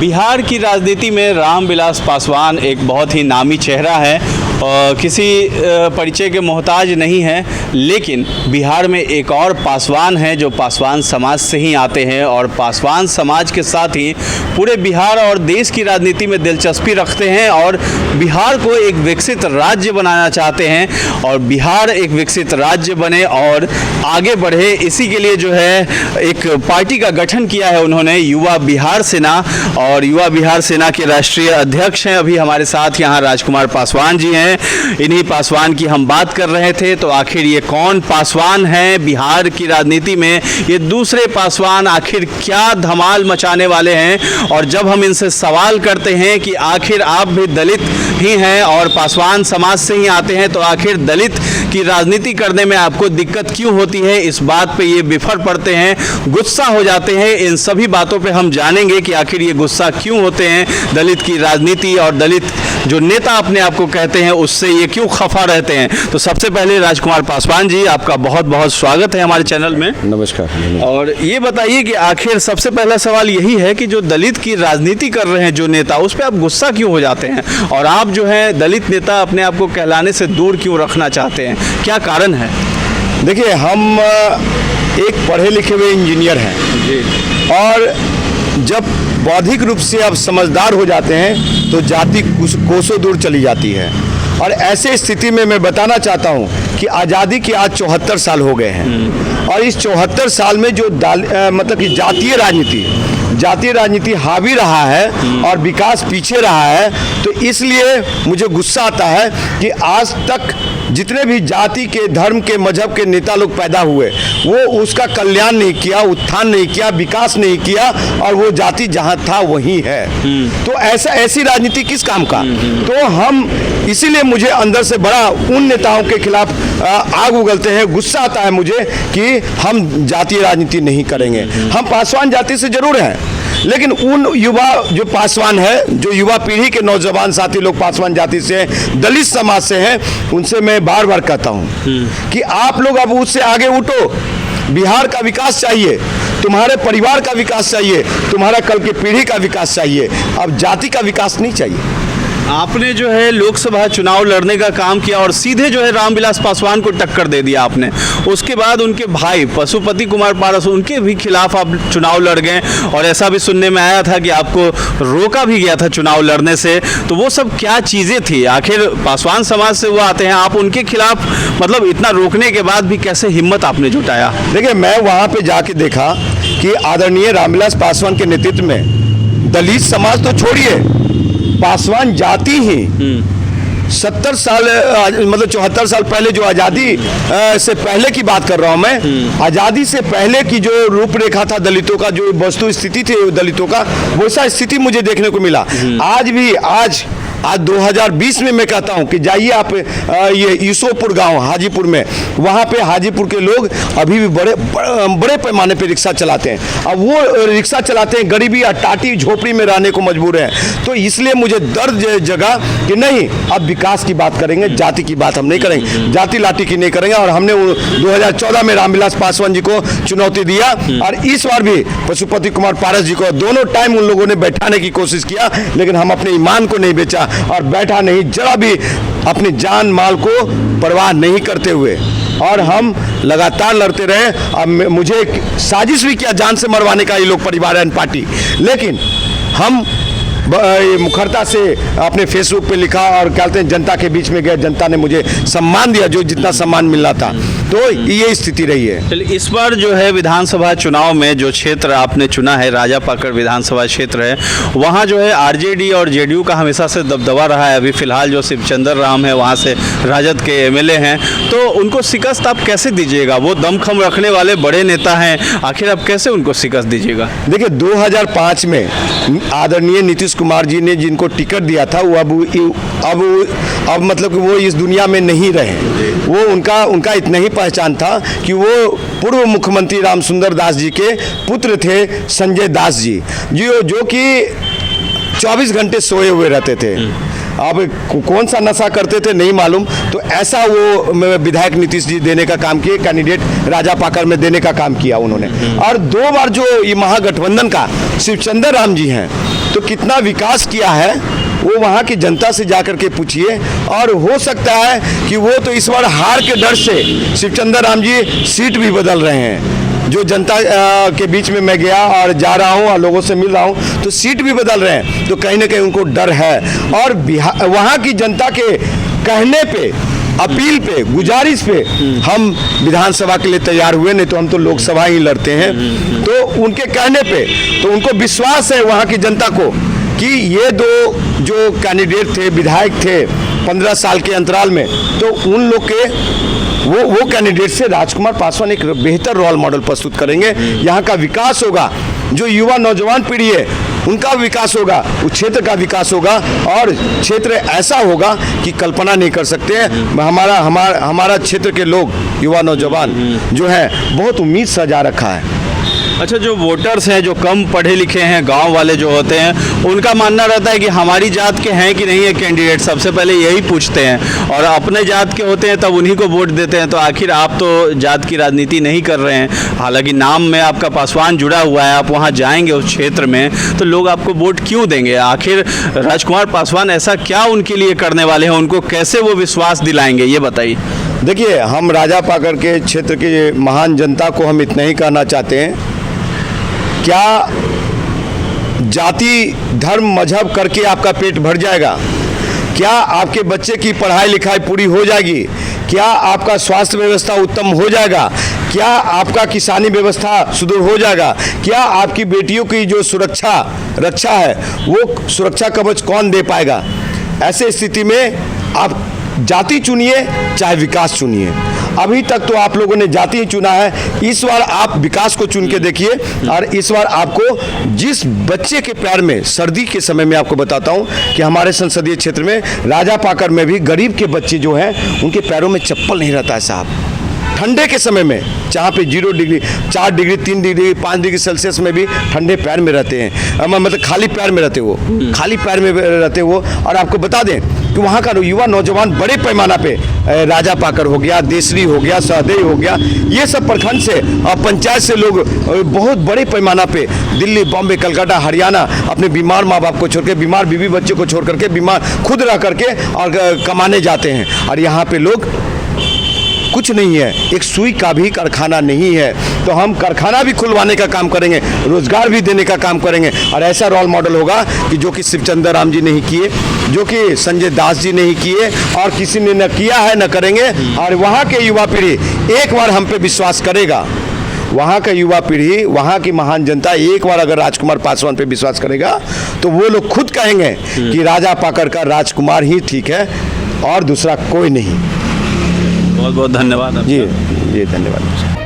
बिहार की राजनीति में रामविलास पासवान एक बहुत ही नामी चेहरा है और किसी परिचय के मोहताज नहीं है, लेकिन बिहार में एक और पासवान है जो पासवान समाज से ही आते हैं और पासवान समाज के साथ ही पूरे बिहार और देश की राजनीति में दिलचस्पी रखते हैं और बिहार को एक विकसित राज्य बनाना चाहते हैं और बिहार एक विकसित राज्य बने और आगे बढ़े, इसी के लिए जो है एक पार्टी का गठन किया है उन्होंने, युवा बिहार सेना। और युवा बिहार सेना के राष्ट्रीय अध्यक्ष हैं अभी हमारे साथ यहाँ राजकुमार पासवान जी हैं। इन्हीं पासवान की हम बात कर रहे थे। तो आखिर ये कौन पासवान हैं बिहार की राजनीति में, ये दूसरे पासवान आखिर क्या धमाल मचाने वाले हैं? और जब हम इनसे सवाल करते हैं कि आखिर आप भी दलित ही हैं और पासवान समाज से ही आते हैं, तो आखिर दलित की राजनीति करने में आपको दिक्कत क्यों होती है, इस बात पे ये बिफर पड़ते हैं, गुस्सा हो जाते हैं। इन सभी बातों पे हम जानेंगे कि आखिर ये गुस्सा क्यों होते हैं, दलित की राजनीति और दलित जो नेता अपने आप को कहते हैं उससे ये क्यों खफा रहते हैं। तो सबसे पहले राजकुमार पासवान जी, आपका बहुत बहुत स्वागत है हमारे चैनल में। नमस्कार। और ये बताइए कि आखिर सबसे पहला सवाल यही है कि जो दलित की राजनीति कर रहे हैं जो नेता, उस पर आप गुस्सा क्यों हो जाते हैं और आप जो है दलित नेता अपने आप को कहलाने से दूर क्यों रखना चाहते हैं, क्या कारण है? देखिए, हम एक पढ़े लिखे हुए इंजीनियर हैं जी। और जब बौद्धिक रूप से आप समझदार हो जाते हैं तो जाति कोसों दूर चली जाती है। और ऐसे स्थिति में मैं बताना चाहता हूं कि आज़ादी के आज 74 साल हो गए हैं और इस 74 साल में जो मतलब कि जातीय राजनीति हावी रहा है और विकास पीछे रहा है, तो इसलिए मुझे गुस्सा आता है कि आज तक जितने भी जाति के, धर्म के, मजहब के नेता लोग पैदा हुए वो उसका कल्याण नहीं किया, उत्थान नहीं किया, विकास नहीं किया और वो जाति जहाँ था वहीं है। तो ऐसी राजनीति किस काम का? तो हम इसीलिए मुझे अंदर से बड़ा उन नेताओं के खिलाफ आग उगलते हैं, गुस्सा आता है मुझे कि हम जातीय राजनीति नहीं करेंगे। हम पासवान जाति से जरूर हैं, लेकिन उन युवा जो पासवान है, जो युवा पीढ़ी के नौजवान साथी लोग पासवान जाति से, दलित समाज से हैं, उनसे मैं बार बार कहता हूं कि आप लोग अब उससे आगे उठो। बिहार का विकास चाहिए, तुम्हारे परिवार का विकास चाहिए, तुम्हारा कल की पीढ़ी का विकास चाहिए, अब जाति का विकास नहीं चाहिए। आपने जो है लोकसभा चुनाव लड़ने का काम किया और सीधे जो है रामविलास पासवान को टक्कर दे दिया आपने। उसके बाद उनके भाई पशुपति कुमार पारस, उनके भी खिलाफ आप चुनाव लड़ गए और ऐसा भी सुनने में आया था कि आपको रोका भी गया था चुनाव लड़ने से। तो वो सब क्या चीज़ें थी? आखिर पासवान समाज से वो आते हैं, आप उनके खिलाफ मतलब इतना रोकने के बाद भी कैसे हिम्मत आपने जुटाया? देखिए, मैं वहाँ पर जाके देखा कि आदरणीय रामविलास पासवान के नेतृत्व में दलित समाज तो छोड़िए, पासवान जाति ही 70 साल मतलब 74 साल पहले जो आज़ादी से पहले की बात कर रहा हूं मैं, आज़ादी से पहले की जो रूपरेखा था दलितों का, जो वस्तु स्थिति थी दलितों का, वैसा स्थिति मुझे देखने को मिला। आज 2020 में मैं कहता हूं कि जाइए आप ये यूसुफपुर गांव हाजीपुर में, वहां पे हाजीपुर के लोग अभी भी बड़े पैमाने पे रिक्शा चलाते हैं। अब वो रिक्शा चलाते हैं, गरीबी या टाटी झोपड़ी में रहने को मजबूर हैं। तो इसलिए मुझे दर्द जगा कि नहीं, अब विकास की बात करेंगे, जाति की बात हम नहीं करेंगे, जाति लाठी की नहीं करेंगे। और हमने 2014 में रामविलास पासवान जी को चुनौती दिया और इस बार भी पशुपति कुमार पारस जी को दोनों टाइम उन लोगों ने बैठाने की कोशिश किया, लेकिन हम अपने ईमान को नहीं बेचा और बैठा नहीं, जरा भी अपनी जान माल को परवाह नहीं करते हुए, और हम लगातार लड़ते रहे। अब मुझे साजिश भी किया जान से मरवाने का ये लोग परिवार पार्टी, लेकिन हम मुखरता से अपने फेसबुक पे लिखा और क्या कहते हैं जनता के बीच में गए, जनता ने मुझे सम्मान दिया, जो जितना सम्मान मिलना था। तो ये स्थिति रही है। चलिए, इस बार जो है विधानसभा चुनाव में जो क्षेत्र आपने चुना है, राजापाकड़ विधानसभा क्षेत्र है, वहाँ जो है आरजेडी और जेडीयू का हमेशा से दबदबा रहा है। अभी फिलहाल जो शिवचंद्र राम है वहाँ से राजद के एमएलए हैं, तो उनको शिकस्त आप कैसे दीजिएगा? वो दमखम रखने वाले बड़े नेता हैं, आखिर आप कैसे उनको शिकस्त दीजिएगा? देखिए, 2005 में आदरणीय नीतीश कुमार जी ने जिनको टिकट दिया था वो अब मतलब कि वो इस दुनिया में नहीं रहे। वो उनका इतना ही पहचान था कि वो पूर्व मुख्यमंत्री रामसुंदर दास जी के पुत्र थे, संजय दास जी, जो कि 24 घंटे सोए हुए रहते थे। अब कौन सा नशा करते थे नहीं मालूम, तो ऐसा वो विधायक नीतीश जी देने का काम किए, कैंडिडेट राजा पाकर में देने का काम किया उन्होंने। और 2 बार जो ये महागठबंधन का शिवचंद्र राम जी हैं, तो कितना विकास किया है वो वहाँ की जनता से जाकर के पूछिए। और हो सकता है कि वो तो इस बार हार के डर से शिवचंद्र राम जी सीट भी बदल रहे हैं। जो जनता के बीच में मैं गया और जा रहा हूँ और लोगों से मिल रहा हूँ, तो सीट भी बदल रहे हैं, तो कहीं ना कहीं उनको डर है। और वहाँ की जनता के कहने पे, अपील पे, गुजारिश पे हम विधानसभा के लिए तैयार हुए, नहीं तो हम तो लोकसभा ही लड़ते हैं। तो उनके कहने पे तो उनको विश्वास है वहाँ की जनता को कि ये 2 जो कैंडिडेट थे, विधायक थे 15 साल के अंतराल में, तो उन लोग के वो कैंडिडेट से राजकुमार पासवान एक बेहतर रोल मॉडल प्रस्तुत करेंगे। यहाँ का विकास होगा, जो युवा नौजवान पीढ़ी है उनका विकास होगा, उस क्षेत्र का विकास होगा, और क्षेत्र ऐसा होगा कि कल्पना नहीं कर सकते हैं। हमारा क्षेत्र के लोग, युवा नौजवान जो है, बहुत उम्मीद सजा रखा है। अच्छा, जो वोटर्स हैं, जो कम पढ़े लिखे हैं, गांव वाले जो होते हैं, उनका मानना रहता है कि हमारी जात के हैं कि नहीं है कैंडिडेट, सबसे पहले यही पूछते हैं, और अपने जात के होते हैं तब उन्हीं को वोट देते हैं। तो आखिर आप तो जात की राजनीति नहीं कर रहे हैं, हालांकि नाम में आपका पासवान जुड़ा हुआ है, आप वहाँ जाएंगे उस क्षेत्र में, तो लोग आपको वोट क्यों देंगे? आखिर राजकुमार पासवान ऐसा क्या उनके लिए करने वाले हैं, उनको कैसे वो विश्वास दिलाएंगे, ये बताइए। देखिए, हम राजा पाकर के क्षेत्र की महान जनता को हम इतना ही कहना चाहते हैं, क्या जाति धर्म मजहब करके आपका पेट भर जाएगा? क्या आपके बच्चे की पढ़ाई लिखाई पूरी हो जाएगी? क्या आपका स्वास्थ्य व्यवस्था उत्तम हो जाएगा? क्या आपका किसानी व्यवस्था सुदृढ़ हो जाएगा? क्या आपकी बेटियों की जो रक्षा है, वो सुरक्षा कवच कौन दे पाएगा? ऐसे स्थिति में आप जाति चुनिए चाहे विकास चुनिए। अभी तक तो आप लोगों ने जाति ही चुना है, इस बार आप विकास को चुन के देखिए। और इस बार आपको जिस बच्चे के पैर में, सर्दी के समय में आपको बताता हूं कि हमारे संसदीय क्षेत्र में राजा पाकर में भी गरीब के बच्चे जो हैं, उनके पैरों में चप्पल नहीं रहता है साहब। ठंडे के समय में जहाँ पे 0 degree, 4 degree, 3 degree, 5 degree Celsius में भी ठंडे पैर में रहते हैं, मतलब खाली पैर में रहते वो, खाली पैर में रहते वो। और आपको बता दें कि वहाँ का युवा नौजवान बड़े पैमाना पे राजा पाकर हो गया, देसरी हो गया, सहदेई हो गया, ये सब प्रखंड से और पंचायत से लोग बहुत बड़े पैमाना पे दिल्ली, बॉम्बे, कलकत्ता, हरियाणा अपने बीमार माँ बाप को छोड़ के, बीमार बीवी बच्चे को छोड़ करके, बीमार खुद रह करके और कमाने जाते हैं। और यहाँ पे लोग कुछ नहीं है, एक सुई का भी कारखाना नहीं है, तो हम कारखाना भी खुलवाने का काम करेंगे, रोजगार भी देने का काम करेंगे। और ऐसा रोल मॉडल होगा कि जो कि शिवचंद्र राम जी नहीं किए, जो कि संजय दास जी नहीं किए, और किसी ने न किया है न करेंगे। और वहाँ के युवा पीढ़ी एक बार हम पे विश्वास करेगा, वहाँ का युवा पीढ़ी, वहाँ की महान जनता एक बार अगर राजकुमार पासवान पे विश्वास करेगा, तो वो लोग खुद कहेंगे कि राजा पाकर का राजकुमार ही ठीक है और दूसरा कोई नहीं। बहुत बहुत धन्यवाद। जी धन्यवाद।